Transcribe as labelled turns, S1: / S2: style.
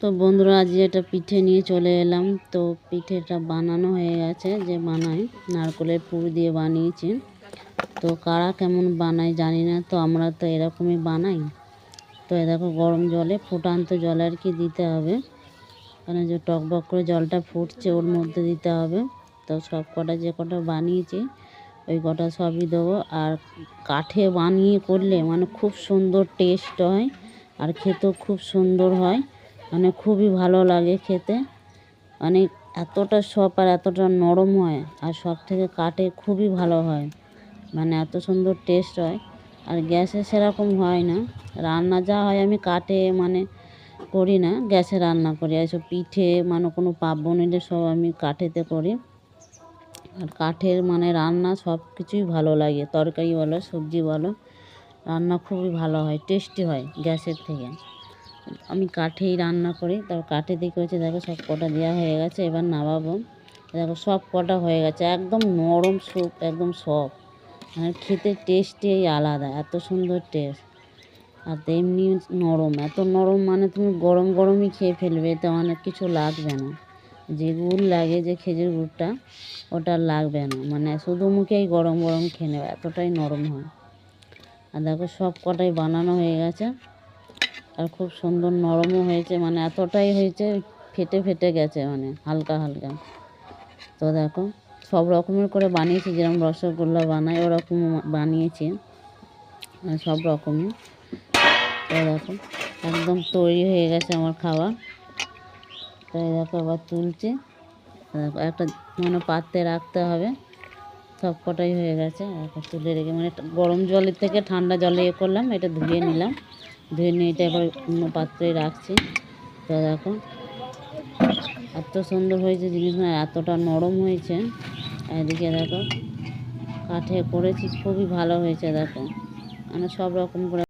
S1: তো বন্ধুরা, আজ এটা পিঠে নিয়ে চলে এলাম। তো পিঠেটা বানানো হয়ে গেছে, যে বানাই নারকেলের পুর দিয়ে বানিয়েছি। তো কারা কেমন বানায় জানি না, তো আমরা তো এরকমই বানাই। তো এ দেখো, গরম জলে ফুটান্ত জলে আর কি দিতে হবে, মানে যে টকবক করে জলটা ফুটছে ওর মধ্যে দিতে হবে। তো সব কটা যে কটা বানিয়েছি ওই কটা সবই দেবো। আর কাঠে বানিয়ে করলে মানে খুব সুন্দর টেস্ট হয়, আর খেতেও খুব সুন্দর হয়, মানে খুবই ভালো লাগে খেতে। মানে এতটা সফট আর এতটা নরম হয়, আর সব থেকে কাঠে খুবই ভালো হয়, মানে এত সুন্দর টেস্ট হয়। আর গ্যাসে সেরকম হয় না রান্না, যা হয় আমি কাঠে মানে করি না, গ্যাসে রান্না করি। এসব পিঠে মানে কোনো পার্বণ এলে সব আমি কাঠেতে করি। আর কাঠের মানে রান্না সব কিছুই ভালো লাগে, তরকারি বলো সবজি বলো, রান্না খুবই ভালো হয়, টেস্টি হয় গ্যাসের থেকে। আমি কাঠেই রান্না করি। তারপর কাঠে দেখে হচ্ছে, দেখো সব কটা দেওয়া হয়ে গেছে, এবার নামাবো। দেখো সব কটা হয়ে গেছে, একদম নরম স্যুপ, একদম সফট, মানে খেতে টেস্টই আলাদা, এত সুন্দর টেস্ট। আর তেমনি নরম, এত নরম মানে তুমি গরম গরমই খেয়ে ফেলবে, এতে অনেক কিছু লাগবে না। যে গুড় লাগে, যে খেজুর গুড়টা, ওটা লাগবে না, মানে শুধু মুখেই গরম গরম খেয়ে নেবে, এতটাই নরম হয়। আর দেখো সব কটাই বানানো হয়ে গেছে, আর খুব সুন্দর নরমও হয়েছে, মানে এতটাই হয়েছে ফেটে ফেটে গেছে, মানে হালকা হালকা। তো দেখো সব রকমের করে বানিয়েছি, যেরকম রসগোল্লা বানাই ওরকম বানিয়েছি, মানে সব রকমই। তো দেখো একদম তৈরি হয়ে গেছে আমার খাওয়া। তো দেখো আবার তুলছি, দেখো একটা মানে পাত্রে রাখতে হবে। সব কটাই হয়ে গেছে, এখন তুলে রেখে মানে গরম জলের থেকে ঠান্ডা জলে করলাম, এটা ধুয়ে নিলাম, ধুয়ে নিয়ে এটা এবার অন্য পাত্রে রাখছি। তো দেখো এত সুন্দর হয়েছে জিনিসগুলো, এতটা নরম হয়েছে। এদিকে দেখো কাঠে করেছি, খুবই ভালো হয়েছে। দেখো মানে সব রকম করে